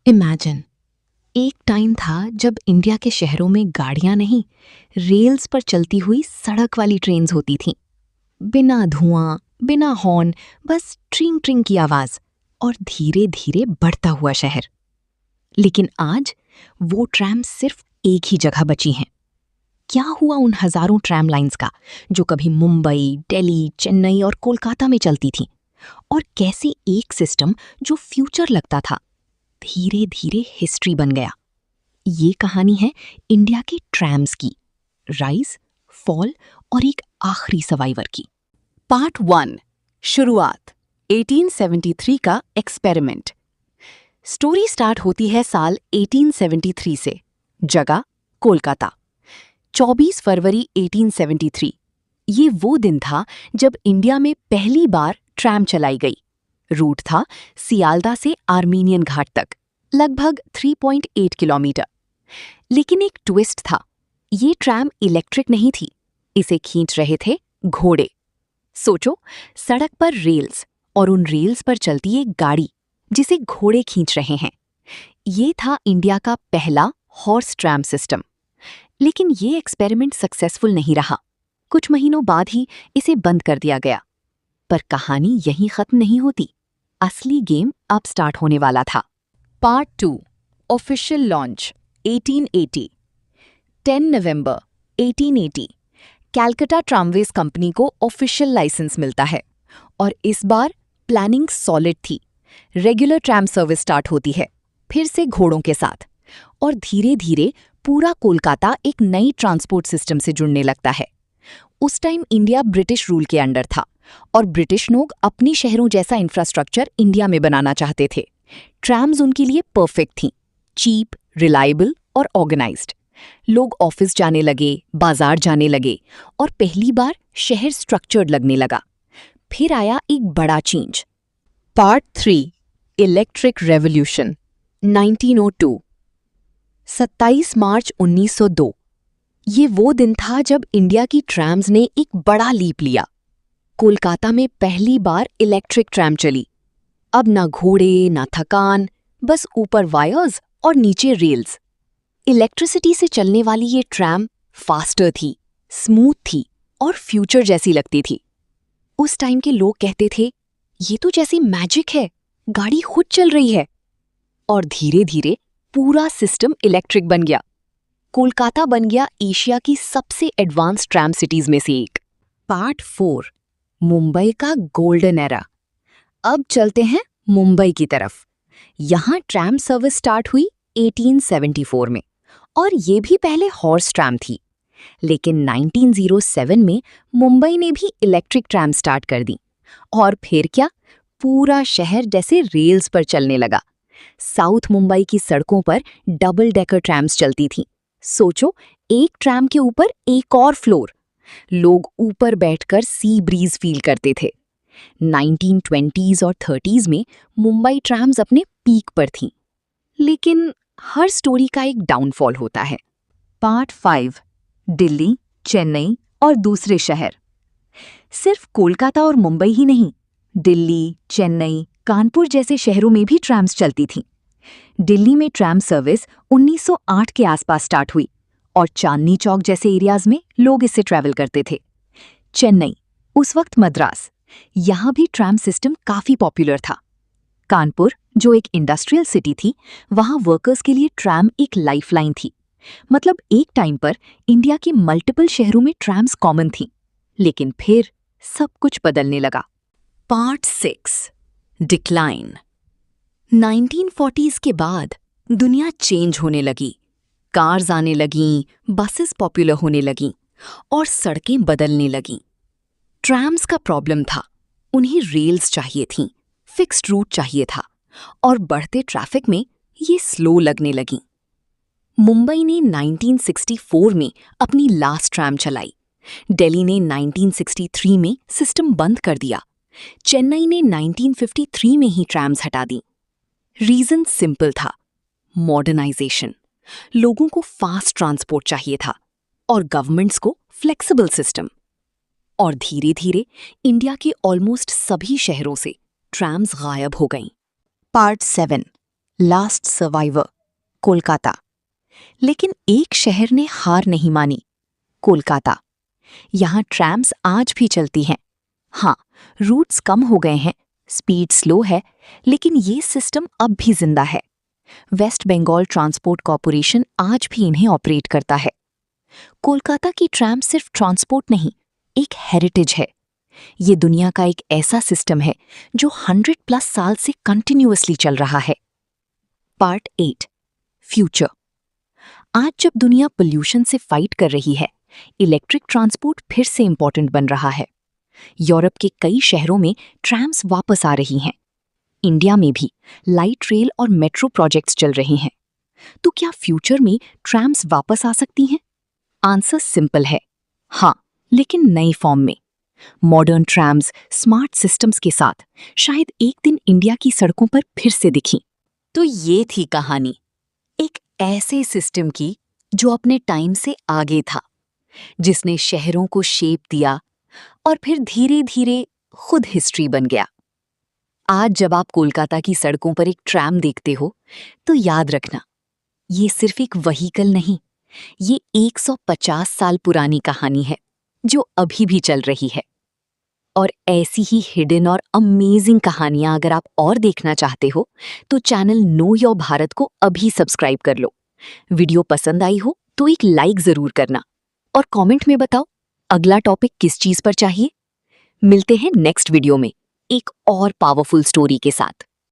Imagine, एक time था जब इंडिया के शहरों में गाड़ियां नहीं, रेल्स पर चलती हुई सड़क वाली ट्रेन्स होती थीं। बिना धुआं, बिना हॉर्न, बस ट्रिंग ट्रिंग की आवाज और धीरे धीरे बढ़ता हुआ शहर। लेकिन आज वो ट्रैम सिर्फ एक ही जगह बची हैं। क्या हुआ उन हजारों ट्रैम लाइंस का जो कभी मुंबई, दिल्ली, चेन्नई और कोलकाता में चलती थीं? और कैसे एक सिस्टम जो फ्यूचर लगता था धीरे धीरे हिस्ट्री बन गया? ये कहानी है इंडिया के ट्रैम्स की, राइज, फॉल और एक आखिरी सर्वाइवर की। पार्ट 1 शुरुआत 1873 का एक्सपेरिमेंट। स्टोरी स्टार्ट होती है साल 1873 से। जगह कोलकाता। 24 फरवरी 1873। ये वो दिन था जब इंडिया में पहली बार ट्रैम चलाई गई। रूट था सियालदा से आर्मेनियन घाट तक, लगभग 3.8 किलोमीटर। लेकिन एक ट्विस्ट था। ये ट्रैम इलेक्ट्रिक नहीं थी, इसे खींच रहे थे घोड़े। सोचो, सड़क पर रेल्स और उन रेल्स पर चलती एक गाड़ी जिसे घोड़े खींच रहे हैं। ये था इंडिया का पहला हॉर्स ट्रैम सिस्टम। लेकिन ये एक्सपेरिमेंट सक्सेसफुल नहीं रहा। कुछ महीनों बाद ही इसे बंद कर दिया गया। पर कहानी यहीं खत्म नहीं होती। असली गेम अब स्टार्ट होने वाला था। Part 2 official launch 1880। 10 नवंबर 1880 कैलकाटा ट्रामवेज कंपनी को ऑफिशियल लाइसेंस मिलता है। और इस बार प्लानिंग सॉलिड थी। रेगुलर ट्रैम सर्विस स्टार्ट होती है, फिर से घोड़ों के साथ। और धीरे धीरे पूरा कोलकाता एक नई ट्रांसपोर्ट सिस्टम से जुड़ने लगता है। उस टाइम इंडिया ब्रिटिश रूल के अंडर था और ब्रिटिश लोग अपनी शहरों जैसा इंफ्रास्ट्रक्चर इंडिया में बनाना चाहते थे। ट्रैम्स उनके लिए परफेक्ट थीं, चीप, रिलायबल और ऑर्गेनाइज्ड। लोग ऑफिस जाने लगे, बाजार जाने लगे और पहली बार शहर स्ट्रक्चर्ड लगने लगा। फिर आया एक बड़ा चेंज। Part 3 electric revolution 1902। 27 मार्च 1902। ये वो दिन था जब इंडिया की ट्रैम्स ने एक बड़ा लीप लिया। कोलकाता में पहली बार इलेक्ट्रिक ट्रैम चली। अब ना घोड़े, ना थकान, बस ऊपर वायर्स और नीचे रेल्स। इलेक्ट्रिसिटी से चलने वाली ये ट्रैम फास्टर थी, स्मूथ थी और फ्यूचर जैसी लगती थी। उस टाइम के लोग कहते थे, ये तो जैसी मैजिक है, गाड़ी खुद चल रही है। और धीरे धीरे पूरा सिस्टम इलेक्ट्रिक बन गया। कोलकाता बन गया एशिया की सबसे एडवांस ट्रैम सिटीज में से एक। पार्ट 4 मुंबई का गोल्डन एरा। अब चलते हैं मुंबई की तरफ। यहाँ ट्रैम सर्विस स्टार्ट हुई 1874 में और ये भी पहले हॉर्स ट्रैम थी। लेकिन 1907 में मुंबई ने भी इलेक्ट्रिक ट्रैम स्टार्ट कर दी। और फिर क्या, पूरा शहर जैसे रेल्स पर चलने लगा। साउथ मुंबई की सड़कों पर डबल डेकर ट्रैम्स चलती थीं। सोचो, एक ट्रैम के ऊपर एक और फ्लोर। लोग ऊपर बैठकर सी ब्रीज फील करते थे। 1920s और 30s में मुंबई ट्रैम्स अपने पीक पर थीं। लेकिन हर स्टोरी का एक डाउनफॉल होता है। पार्ट 5 दिल्ली, चेन्नई और दूसरे शहर। सिर्फ कोलकाता और मुंबई ही नहीं, दिल्ली, चेन्नई, कानपुर जैसे शहरों में भी ट्रैम्स चलती थीं। दिल्ली में ट्रैम सर्विस 1908 के आसपास स्टार्ट हुई और चांदनी चौक जैसे एरियाज में लोग इससे ट्रैवल करते थे। चेन्नई, उस वक्त मद्रास, यहाँ भी ट्रैम सिस्टम काफी पॉपुलर था। कानपुर, जो एक इंडस्ट्रियल सिटी थी, वहाँ वर्कर्स के लिए ट्रैम एक लाइफलाइन थी। मतलब एक टाइम पर इंडिया के मल्टीपल शहरों में ट्रैम्स कॉमन थी। लेकिन फिर सब कुछ बदलने लगा। Part 6 decline. 1940s के बाद दुनिया चेंज होने लगी। कार्स आने लगीं, बसेस पॉपुलर होने लगीं और सड़कें बदलने लगीं। ट्रैम्स का प्रॉब्लम था, उन्हें रेल्स चाहिए थीं, फिक्स्ड रूट चाहिए था और बढ़ते ट्रैफिक में ये स्लो लगने लगीं। मुंबई ने 1964 में अपनी लास्ट ट्रैम चलाई। दिल्ली ने 1963 में सिस्टम बंद कर दिया। चेन्नई ने 1953 में ही ट्रैम्स हटा दी। रीजन सिंपल था, मॉडर्नाइजेशन। लोगों को फास्ट ट्रांसपोर्ट चाहिए था और गवर्नमेंट्स को फ्लेक्सिबल सिस्टम। और धीरे धीरे इंडिया के ऑलमोस्ट सभी शहरों से ट्रैम्स गायब हो गईं। Part 7 last survivor, Kolkata. लेकिन एक शहर ने हार नहीं मानी, कोलकाता। यहाँ ट्रैम्स आज भी चलती हैं। हाँ, रूट्स कम हो गए हैं, स्पीड स्लो है, लेकिन ये सिस्टम अब भी जिंदा है। वेस्ट बंगाल ट्रांसपोर्ट कॉरपोरेशन आज भी इन्हें ऑपरेट करता है। कोलकाता की ट्रैम सिर्फ ट्रांसपोर्ट नहीं, एक हेरिटेज है। ये दुनिया का एक ऐसा सिस्टम है जो 100+ साल से कंटिन्यूअसली चल रहा है। Part 8, future. आज जब दुनिया पोल्यूशन से फाइट कर रही है, इलेक्ट्रिक ट्रांसपोर्ट फिर से इंपॉर्टेंट बन रहा है। यूरोप के कई शहरों में ट्रैम्स वापस आ रही हैं। इंडिया में भी लाइट रेल और मेट्रो प्रोजेक्ट्स चल रहे हैं। तो क्या फ्यूचर में ट्रैम्स वापस आ सकती हैं? आंसर सिंपल है, हाँ, लेकिन नई फॉर्म में। मॉडर्न ट्रैम्स, स्मार्ट सिस्टम्स के साथ शायद एक दिन इंडिया की सड़कों पर फिर से दिखीं। तो ये थी कहानी, एक ऐसे सिस्टम की जो अपने टाइम से आगे था, जिसने शहरों को शेप दिया और फिर धीरे धीरे खुद हिस्ट्री बन गया। आज जब आप कोलकाता की सड़कों पर एक ट्रैम देखते हो, तो याद रखना, ये सिर्फ एक व्हीकल नहीं, ये 150 साल पुरानी कहानी है जो अभी भी चल रही है। और ऐसी ही हिडन और अमेजिंग कहानियां अगर आप और देखना चाहते हो, तो चैनल नो योर भारत को अभी सब्सक्राइब कर लो। वीडियो पसंद आई हो तो एक लाइक जरूर करना और कमेंट में बताओ अगला टॉपिक किस चीज पर चाहिए। मिलते हैं नेक्स्ट वीडियो में एक और पावरफुल स्टोरी के साथ।